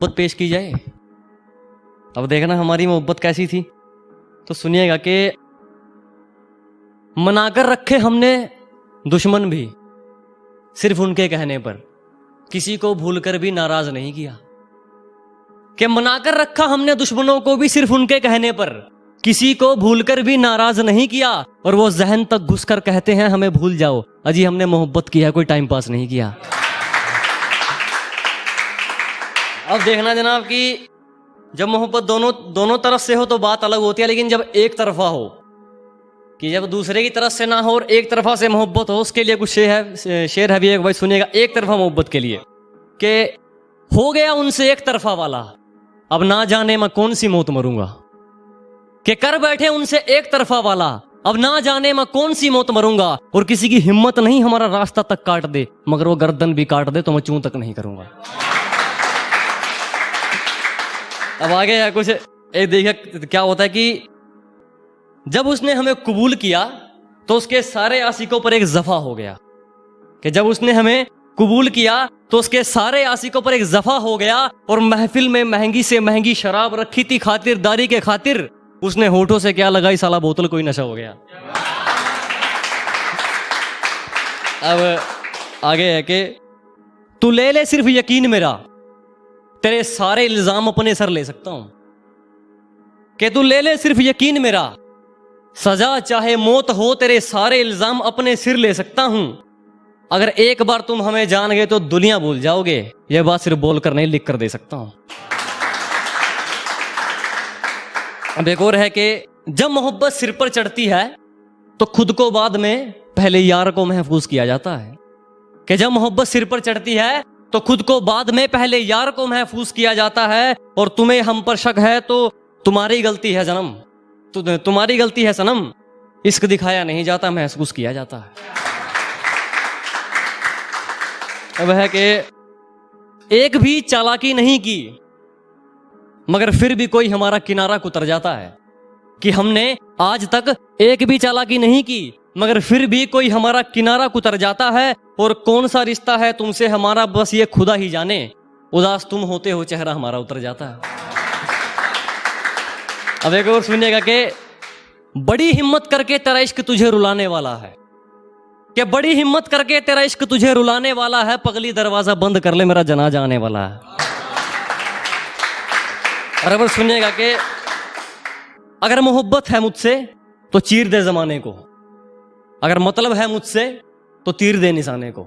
मोहब्बत पेश की जाए। अब देखना हमारी मोहब्बत कैसी थी। तो सुनिएगा कि मनाकर रखे हमने दुश्मन भी सिर्फ उनके कहने पर, किसी को भूलकर भी नाराज नहीं किया। कि मनाकर रखा हमने दुश्मनों को भी सिर्फ उनके कहने पर, किसी को भूलकर भी नाराज नहीं किया। और वो जहन तक घुसकर कहते हैं हमें भूल जाओ, अजी हमने मोहब्बत किया, कोई टाइम पास नहीं किया। अब देखना जनाब कि जब मोहब्बत दोनों तरफ से हो तो बात अलग होती है, लेकिन जब एक तरफा हो, कि जब दूसरे की तरफ से ना हो और एक तरफा से मोहब्बत हो, उसके लिए कुछ शेर है भी एक भाई सुनिएगा। एक तरफा मोहब्बत के लिए कि हो गया उनसे एक तरफा वाला, अब ना जाने मैं कौन सी मौत मरूंगा। कि कर बैठे उनसे एक तरफा वाला, अब ना जाने मैं कौन सी मौत मरूंगा। और किसी की हिम्मत नहीं हमारा रास्ता तक काट दे, मगर वो गर्दन भी काट दे तो मैं चूं तक नहीं करूंगा। अब आगे है कुछ एक देखिए क्या होता है कि जब उसने हमें कबूल किया तो उसके सारे आशिकों पर एक जफा हो गया। कि जब उसने हमें कबूल किया तो उसके सारे आशिकों पर एक जफा हो गया। और महफिल में महंगी से महंगी शराब रखी थी खातिरदारी के खातिर, उसने होठों से क्या लगाई साला बोतल कोई नशा हो गया। अब आगे है कि तू ले ले सिर्फ यकीन मेरा, तेरे सारे इल्जाम अपने सर ले सकता हूं। कि तू ले ले सिर्फ यकीन मेरा, सजा चाहे मौत हो तेरे सारे इल्जाम अपने सिर ले सकता हूं। अगर एक बार तुम हमें जान गए तो दुनिया भूल जाओगे, यह बात सिर्फ बोलकर नहीं लिख कर दे सकता हूं। अब एक और है कि जब मोहब्बत सिर पर चढ़ती है तो खुद को बाद में पहले यार को महफूज किया जाता है। कि जब मोहब्बत सिर पर चढ़ती है तो खुद को बाद में पहले यार को महफूज किया जाता है। और तुम्हें हम पर शक है तो तुम्हारी गलती है जन्म, तुम्हारी गलती है सनम, इश्क दिखाया नहीं जाता महसूस किया जाता है। अब है कि एक भी चालाकी नहीं की मगर फिर भी कोई हमारा किनारा कुतर जाता है। कि हमने आज तक एक भी चालाकी नहीं की मगर फिर भी कोई हमारा किनारा कुतर जाता है। और कौन सा रिश्ता है तुमसे हमारा बस ये खुदा ही जाने, उदास तुम होते हो चेहरा हमारा उतर जाता है। अब एक और सुनिएगा कि बड़ी हिम्मत करके तेरा इश्क तुझे रुलाने वाला है। कि बड़ी हिम्मत करके तेरा इश्क तुझे रुलाने वाला है, पगली दरवाजा बंद कर ले मेरा जनाजा आने वाला है। और अब सुनिएगा कि अगर मोहब्बत है मुझसे तो चीर दे जमाने को, अगर मतलब है मुझसे तो तीर दे निशाने को।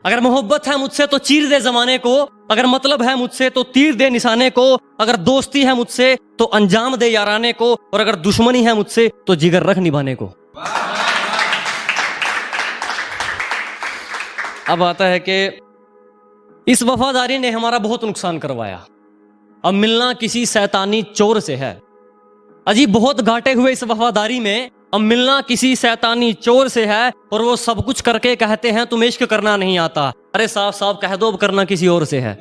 अगर मोहब्बत है मुझसे तो चीर दे जमाने को, अगर मतलब है मुझसे तो तीर दे निशाने को। अगर दोस्ती है मुझसे तो अंजाम दे याराने को, और अगर दुश्मनी है मुझसे तो जिगर रख निभाने को। अब आता है कि इस वफादारी ने हमारा बहुत नुकसान करवाया, अब मिलना किसी शैतानी चोर से है। अजी बहुत घाटे हुए इस वफादारी में, अब मिलना किसी शैतानी चोर से है। और वो सब कुछ करके कहते हैं तुम्हें इश्क करना नहीं आता। अरे साफ साफ कह दो अब करना किसी और से है।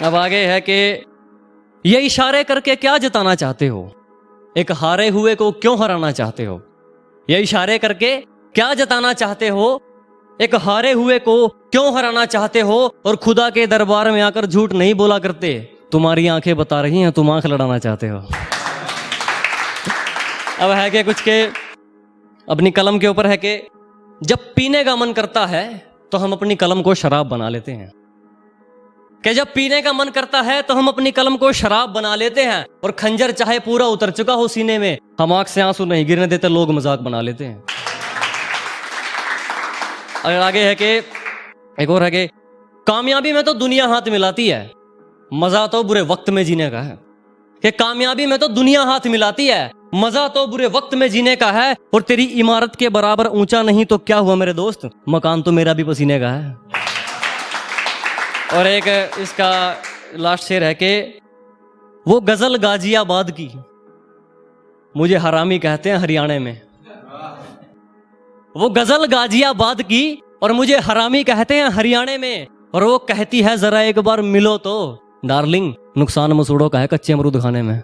अब आगे है कि ये इशारे करके क्या जताना चाहते हो, एक हारे हुए को क्यों हराना चाहते हो। ये इशारे करके क्या जताना चाहते हो, एक हारे हुए को क्यों हराना चाहते हो। और खुदा के दरबार में आकर झूठ नहीं बोला करते, तुम्हारी आंखें बता रही हैं तुम आंख लड़ाना चाहते हो। अब है कि कुछ के अपनी कलम के ऊपर है कि जब पीने का मन करता है तो हम अपनी कलम को शराब बना लेते हैं। कि जब पीने का मन करता है तो हम अपनी कलम को शराब बना लेते हैं। और खंजर चाहे पूरा उतर चुका हो सीने में, हम आंख से आंसू नहीं गिरने देते, लोग मजाक बना लेते हैं। अगर आगे है कि एक और है कि कामयाबी में तो दुनिया हाथ मिलाती है, मजा तो बुरे वक्त में जीने का है। कि कामयाबी में तो दुनिया हाथ मिलाती है, मजा तो बुरे वक्त में जीने का है। और तेरी इमारत के बराबर ऊंचा नहीं तो क्या हुआ मेरे दोस्त, मकान तो मेरा भी पसीने का है। और एक इसका लास्ट शेर है कि वो गजल गाजियाबाद की, मुझे हरामी कहते हैं हरियाणा में। वो गजल गाजियाबाद की और मुझे हरामी कहते हैं हरियाणा में। और वो कहती है जरा एक बार मिलो तो डार्लिंग, नुकसान मसूड़ों का है कच्चे अमरूद खाने में।